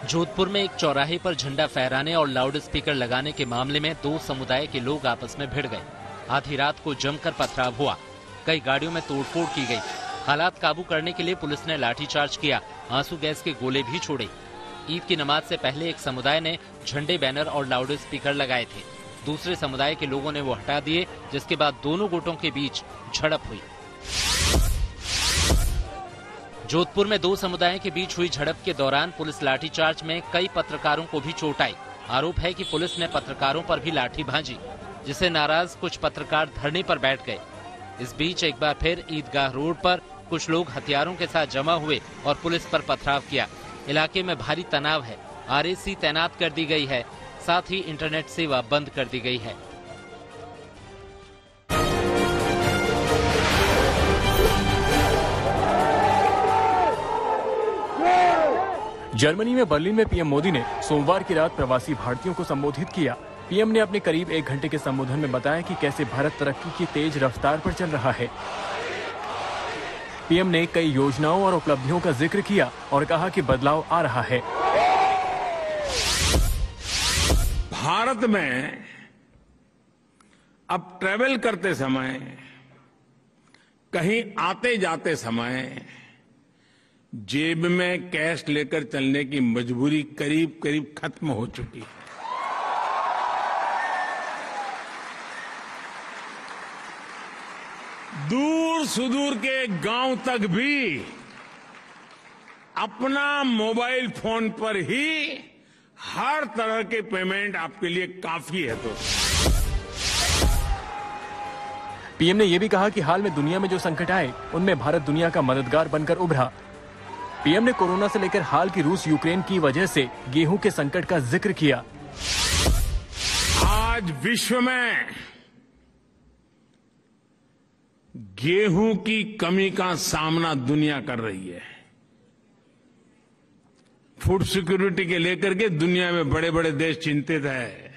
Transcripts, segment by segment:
जोधपुर में एक चौराहे पर झंडा फहराने और लाउड स्पीकर लगाने के मामले में दो समुदाय के लोग आपस में भिड़ गए। आधी रात को जमकर पथराव हुआ, कई गाड़ियों में तोड़फोड़ की गई। हालात काबू करने के लिए पुलिस ने लाठीचार्ज किया, आंसू गैस के गोले भी छोड़े। ईद की नमाज से पहले एक समुदाय ने झंडे, बैनर और लाउड स्पीकर लगाए थे। दूसरे समुदाय के लोगों ने वो हटा दिए, जिसके बाद दोनों गुटों के बीच झड़प हुई। जोधपुर में दो समुदायों के बीच हुई झड़प के दौरान पुलिस लाठीचार्ज में कई पत्रकारों को भी चोट आई। आरोप है कि पुलिस ने पत्रकारों पर भी लाठी भांजी, जिससे नाराज कुछ पत्रकार धरने पर बैठ गए। इस बीच एक बार फिर ईदगाह रोड पर कुछ लोग हथियारों के साथ जमा हुए और पुलिस पर पथराव किया। इलाके में भारी तनाव है, आरएसी तैनात कर दी गई है, साथ ही इंटरनेट सेवा बंद कर दी गई है। जर्मनी में बर्लिन में पीएम मोदी ने सोमवार की रात प्रवासी भारतीयों को संबोधित किया। पीएम ने अपने करीब 1 घंटे के संबोधन में बताया कि कैसे भारत तरक्की की तेज रफ्तार पर चल रहा है। पीएम ने कई योजनाओं और उपलब्धियों का जिक्र किया और कहा कि बदलाव आ रहा है। भारत में अब ट्रैवल करते समय, कहीं आते जाते समय जेब में कैश लेकर चलने की मजबूरी करीब करीब खत्म हो चुकी है। दूर सुदूर के गांव तक भी अपना मोबाइल फोन पर ही हर तरह के पेमेंट आपके लिए काफी है। तो पीएम ने यह भी कहा कि हाल में दुनिया में जो संकट आए, उनमें भारत दुनिया का मददगार बनकर उभरा। पीएम ने कोरोना से लेकर हाल की रूस यूक्रेन की वजह से गेहूं के संकट का जिक्र किया। आज विश्व में गेहूं की कमी का सामना दुनिया कर रही है। फूड सिक्योरिटी के लेकर के दुनिया में बड़े बड़े देश चिंतित है।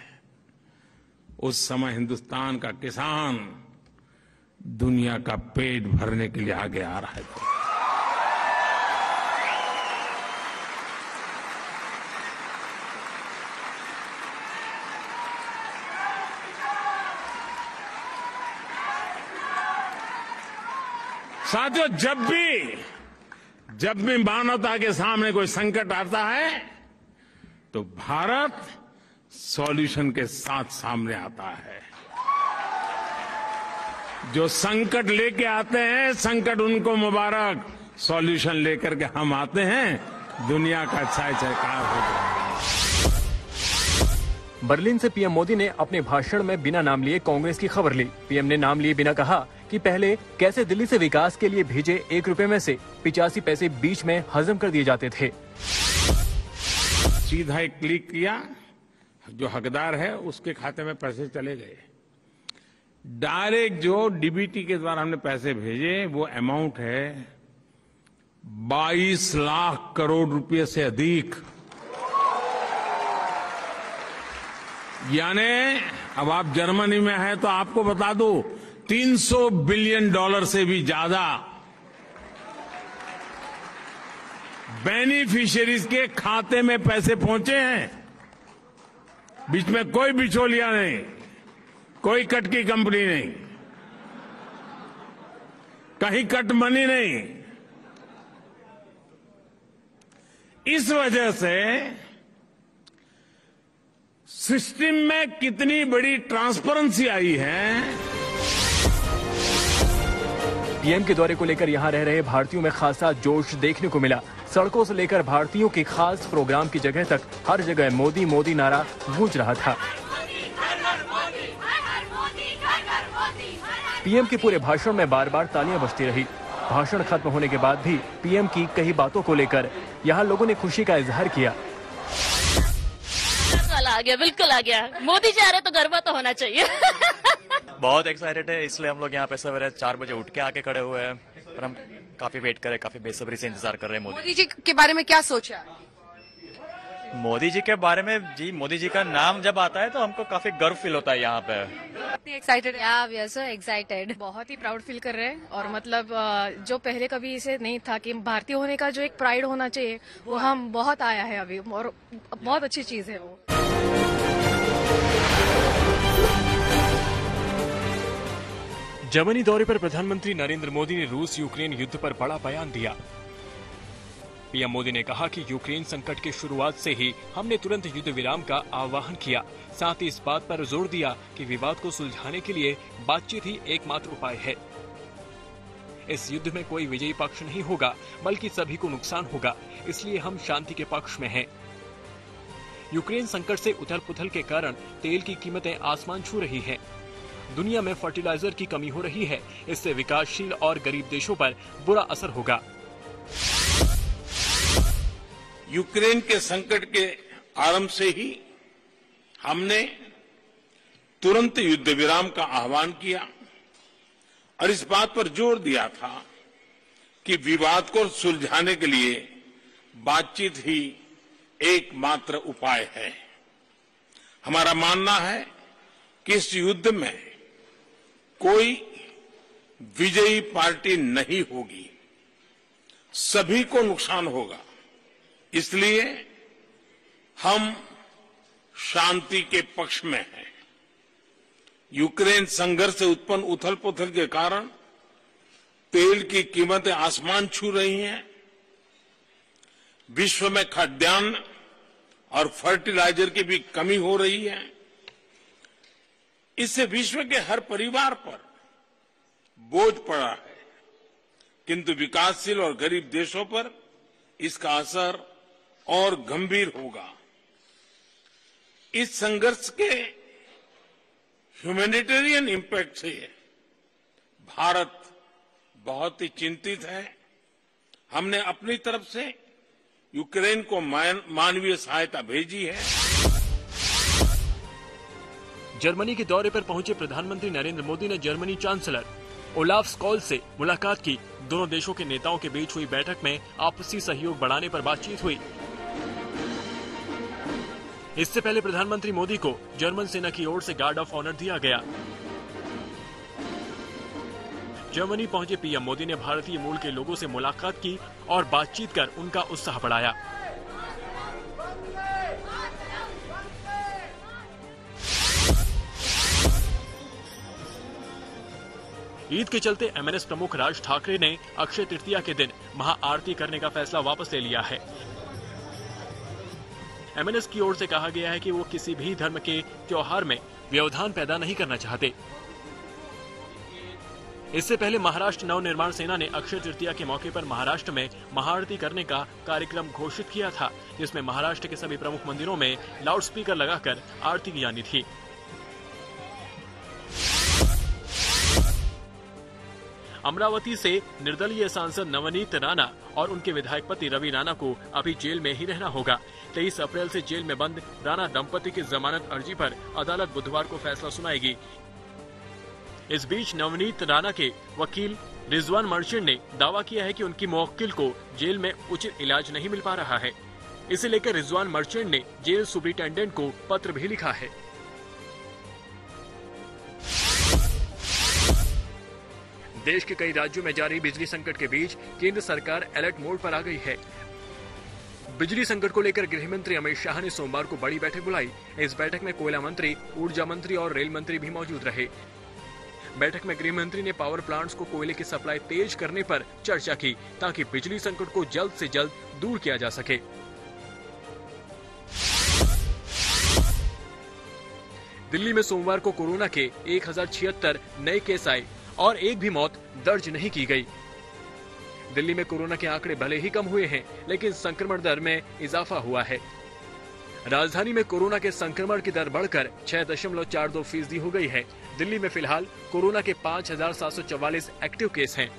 उस समय हिंदुस्तान का किसान दुनिया का पेट भरने के लिए आगे आ रहा है। साथियों, जब भी मानवता के सामने कोई संकट आता है तो भारत सॉल्यूशन के साथ सामने आता है। जो संकट लेके आते हैं, संकट उनको मुबारक। सॉल्यूशन लेकर के हम आते हैं, दुनिया का जयकार हो जाएगा। बर्लिन से पीएम मोदी ने अपने भाषण में बिना नाम लिए कांग्रेस की खबर ली। पीएम ने नाम लिए बिना कहा कि पहले कैसे दिल्ली से विकास के लिए भेजे 1 रुपए में से 85 पैसे बीच में हजम कर दिए जाते थे। सीधा एक क्लिक किया, जो हकदार है उसके खाते में पैसे चले गए। डायरेक्ट जो डीबीटी के द्वारा हमने पैसे भेजे, वो अमाउंट है 22 लाख करोड़ रुपए से अधिक। यानी अब आप जर्मनी में हैं तो आपको बता दूं, $300 बिलियन से भी ज्यादा बेनिफिशियरीज के खाते में पैसे पहुंचे हैं। बीच में कोई बिचौलिया नहीं, कोई कट की कंपनी नहीं, कहीं कट मनी नहीं। इस वजह से सिस्टम में कितनी बड़ी ट्रांसपेरेंसी आई है। पीएम के दौरे को लेकर यहां रह रहे भारतीयों में खासा जोश देखने को मिला। सड़कों से लेकर भारतीयों के खास प्रोग्राम की जगह तक हर जगह मोदी मोदी नारा गूंज रहा था। पीएम के पूरे भाषण में बार बार तालियां बजती रही। भाषण खत्म होने के बाद भी पीएम की कई बातों को लेकर यहां लोगों ने खुशी का इजहार किया। आ गया, बिल्कुल आ गया। मोदी जी आ रहे तो गरबा तो होना चाहिए। बहुत एक्साइटेड है, इसलिए हम लोग यहाँ पे सवेरे 4 बजे उठ के आके खड़े हुए हैं और हम काफी वेट कर रहे हैं, काफी बेसब्री से इंतजार कर रहे हैं। मोदी जी के बारे में क्या सोचा? मोदी जी के बारे में जी, मोदी जी का नाम जब आता है तो हमको काफी गर्व फील होता है यहाँ पे। कितनी एक्साइटेड है? या वी आर सो एक्साइटेड। बहुत ही प्राउड फील कर रहे हैं और मतलब जो पहले कभी इसे नहीं था कि भारतीय होने का जो एक प्राइड होना चाहिए वो हम बहुत आया है अभी और बहुत अच्छी चीज है वो। जर्मनी दौरे पर प्रधानमंत्री नरेंद्र मोदी ने रूस यूक्रेन युद्ध पर बड़ा बयान दिया। पीएम मोदी ने कहा कि यूक्रेन संकट की शुरुआत से ही हमने तुरंत युद्ध विराम का आह्वान किया। साथ ही इस बात पर जोर दिया कि विवाद को सुलझाने के लिए बातचीत ही एकमात्र उपाय है। इस युद्ध में कोई विजयी पक्ष नहीं होगा, बल्कि सभी को नुकसान होगा, इसलिए हम शांति के पक्ष में हैं। यूक्रेन संकट से उथल-पुथल के कारण तेल की कीमतें आसमान छू रही हैं। दुनिया में फर्टिलाइजर की कमी हो रही है, इससे विकासशील और गरीब देशों पर बुरा असर होगा। यूक्रेन के संकट के आरंभ से ही हमने तुरंत युद्ध विराम का आह्वान किया और इस बात पर जोर दिया था कि विवाद को सुलझाने के लिए बातचीत ही एकमात्र उपाय है। हमारा मानना है कि इस युद्ध में कोई विजयी पार्टी नहीं होगी, सभी को नुकसान होगा। इसलिए हम शांति के पक्ष में हैं। यूक्रेन संघर्ष से उत्पन्न उथल-पुथल के कारण तेल की कीमतें आसमान छू रही हैं। विश्व में खाद्यान्न और फर्टिलाइजर की भी कमी हो रही है। इससे विश्व के हर परिवार पर बोझ पड़ा है, किंतु विकासशील और गरीब देशों पर इसका असर और गंभीर होगा। इस संघर्ष के ह्यूमैनिटेरियन इम्पैक्ट से भारत बहुत ही चिंतित है। हमने अपनी तरफ से यूक्रेन को मानवीय सहायता भेजी है। जर्मनी के दौरे पर पहुंचे प्रधानमंत्री नरेंद्र मोदी ने जर्मनी चांसलर ओलाफ स्कॉल्ज से मुलाकात की। दोनों देशों के नेताओं के बीच हुई बैठक में आपसी सहयोग बढ़ाने पर बातचीत हुई। इससे पहले प्रधानमंत्री मोदी को जर्मन सेना की ओर से गार्ड ऑफ ऑनर दिया गया। जर्मनी पहुंचे पीएम मोदी ने भारतीय मूल के लोगों से मुलाकात की और बातचीत कर उनका उत्साह बढ़ाया। ईद के चलते एमएनएस प्रमुख राज ठाकरे ने अक्षय तृतीया के दिन महाआरती करने का फैसला वापस ले लिया है। एमएनएस की ओर से कहा गया है कि वो किसी भी धर्म के त्योहार में व्यवधान पैदा नहीं करना चाहते। इससे पहले महाराष्ट्र नवनिर्माण सेना ने अक्षय तृतीया के मौके पर महाराष्ट्र में महाआरती करने का कार्यक्रम घोषित किया था, जिसमें महाराष्ट्र के सभी प्रमुख मंदिरों में लाउडस्पीकर लगाकर आरती की जानी थी। अमरावती से निर्दलीय सांसद नवनीत राणा और उनके विधायक पति रवि राणा को अभी जेल में ही रहना होगा। 23 अप्रैल से जेल में बंद राणा दंपति की जमानत अर्जी पर अदालत बुधवार को फैसला सुनाएगी। इस बीच नवनीत राणा के वकील रिजवान मर्चेंट ने दावा किया है कि उनकी मुवक्किल को जेल में उचित इलाज नहीं मिल पा रहा है। इसे लेकर रिजवान मर्चेंट ने जेल सुपरिटेंडेंट को पत्र भी लिखा है। देश के कई राज्यों में जारी बिजली संकट के बीच केंद्र सरकार अलर्ट मोड पर आ गई है। बिजली संकट को लेकर गृह मंत्री अमित शाह ने सोमवार को बड़ी बैठक बुलाई। इस बैठक में कोयला मंत्री, ऊर्जा मंत्री और रेल मंत्री भी मौजूद रहे। बैठक में गृह मंत्री ने पावर प्लांट्स को कोयले की सप्लाई तेज करने पर चर्चा की, ताकि बिजली संकट को जल्द से जल्द दूर किया जा सके। दिल्ली में सोमवार को कोरोना के 1076 नए केस आए और एक भी मौत दर्ज नहीं की गई। दिल्ली में कोरोना के आंकड़े भले ही कम हुए हैं, लेकिन संक्रमण दर में इजाफा हुआ है। राजधानी में कोरोना के संक्रमण की दर बढ़कर 6.42% हो गई है। दिल्ली में फिलहाल कोरोना के 5,744 एक्टिव केस हैं।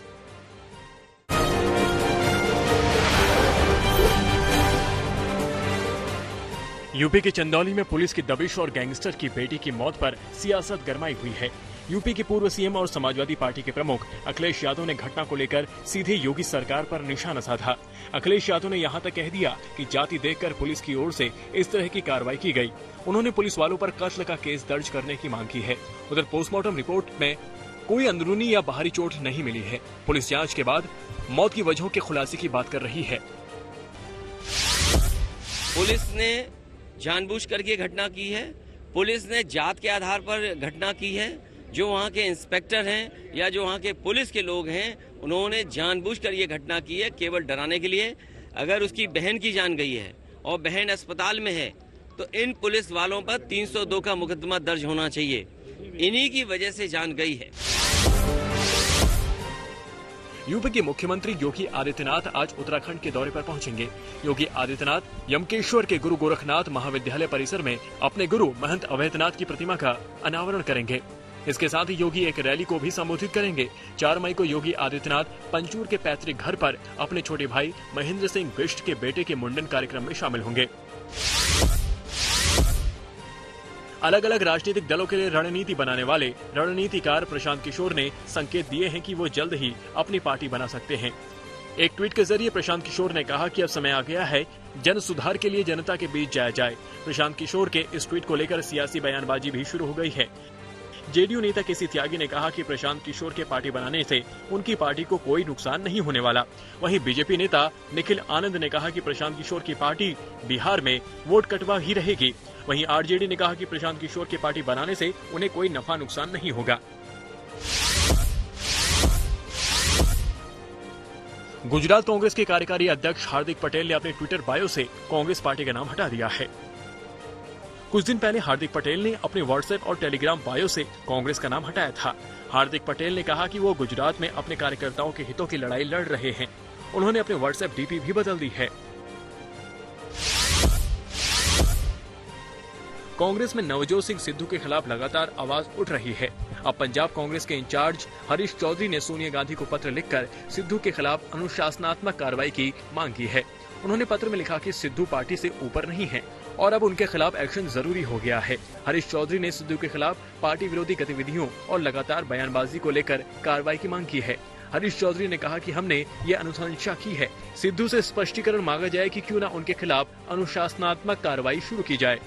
यूपी के चंदौली में पुलिस की दबिश और गैंगस्टर की बेटी की मौत पर सियासत गरमाई हुई है। यूपी के पूर्व सीएम और समाजवादी पार्टी के प्रमुख अखिलेश यादव ने घटना को लेकर सीधे योगी सरकार पर निशाना साधा। अखिलेश यादव ने यहां तक कह दिया कि जाति देखकर पुलिस की ओर से इस तरह की कार्रवाई की गई। उन्होंने पुलिस वालों पर कत्ल का केस दर्ज करने की मांग की है। उधर पोस्टमार्टम रिपोर्ट में कोई अंदरूनी या बाहरी चोट नहीं मिली है। पुलिस जाँच के बाद मौत की वजहों के खुलासे की बात कर रही है। पुलिस ने जानबूझकर ये घटना की है। पुलिस ने जात के आधार पर घटना की है। जो वहाँ के इंस्पेक्टर हैं या जो वहाँ के पुलिस के लोग हैं, उन्होंने जानबूझकर ये घटना की है केवल डराने के लिए। अगर उसकी बहन की जान गई है और बहन अस्पताल में है तो इन पुलिस वालों पर 302 का मुकदमा दर्ज होना चाहिए। इन्हीं की वजह से जान गई है। यूपी के मुख्यमंत्री योगी आदित्यनाथ आज उत्तराखंड के दौरे पर पहुंचेंगे। योगी आदित्यनाथ यमकेश्वर के गुरु गोरखनाथ महाविद्यालय परिसर में अपने गुरु महंत अवैधनाथ की प्रतिमा का अनावरण करेंगे। इसके साथ ही योगी एक रैली को भी संबोधित करेंगे। 4 मई को योगी आदित्यनाथ पंचूर के पैतृक घर पर अपने छोटे भाई महेंद्र सिंह बिष्ट के बेटे के मुंडन कार्यक्रम में शामिल होंगे। अलग अलग राजनीतिक दलों के लिए रणनीति बनाने वाले रणनीतिकार प्रशांत किशोर ने संकेत दिए हैं कि वो जल्द ही अपनी पार्टी बना सकते हैं। एक ट्वीट के जरिए प्रशांत किशोर ने कहा कि अब समय आ गया है जन सुधार के लिए जनता के बीच जाया जाए। प्रशांत किशोर के इस ट्वीट को लेकर सियासी बयानबाजी भी शुरू हो गई है। जेडीयू नेता केसी त्यागी ने कहा कि प्रशांत किशोर के पार्टी बनाने से उनकी पार्टी को कोई नुकसान नहीं होने वाला। वहीं बीजेपी नेता निखिल आनंद ने कहा कि प्रशांत किशोर की पार्टी बिहार में वोट कटवा ही रहेगी। वहीं आरजेडी ने कहा कि प्रशांत किशोर की पार्टी बनाने से उन्हें कोई नफा नुकसान नहीं होगा। गुजरात कांग्रेस के कार्यकारी अध्यक्ष हार्दिक पटेल ने अपने ट्विटर बायो से कांग्रेस पार्टी का नाम हटा दिया है। कुछ दिन पहले हार्दिक पटेल ने अपने व्हाट्सएप और टेलीग्राम बायो से कांग्रेस का नाम हटाया था। हार्दिक पटेल ने कहा कि वो गुजरात में अपने कार्यकर्ताओं के हितों की लड़ाई लड़ रहे हैं। उन्होंने अपने व्हाट्सएप डीपी भी बदल दी है। कांग्रेस में नवजोत सिंह सिद्धू के खिलाफ लगातार आवाज उठ रही है। अब पंजाब कांग्रेस के इंचार्ज हरीश चौधरी ने सोनिया गांधी को पत्र लिखकर सिद्धू के खिलाफ अनुशासनात्मक कार्रवाई की मांग की है। उन्होंने पत्र में लिखा कि सिद्धू पार्टी से ऊपर नहीं है और अब उनके खिलाफ एक्शन जरूरी हो गया है। हरीश चौधरी ने सिद्धू के खिलाफ पार्टी विरोधी गतिविधियों और लगातार बयानबाजी को लेकर कार्रवाई की मांग की है। हरीश चौधरी ने कहा कि हमने ये अनुशंसा की है, सिद्धू से स्पष्टीकरण मांगा जाए कि क्यों न उनके खिलाफ अनुशासनात्मक कार्रवाई शुरू की जाए।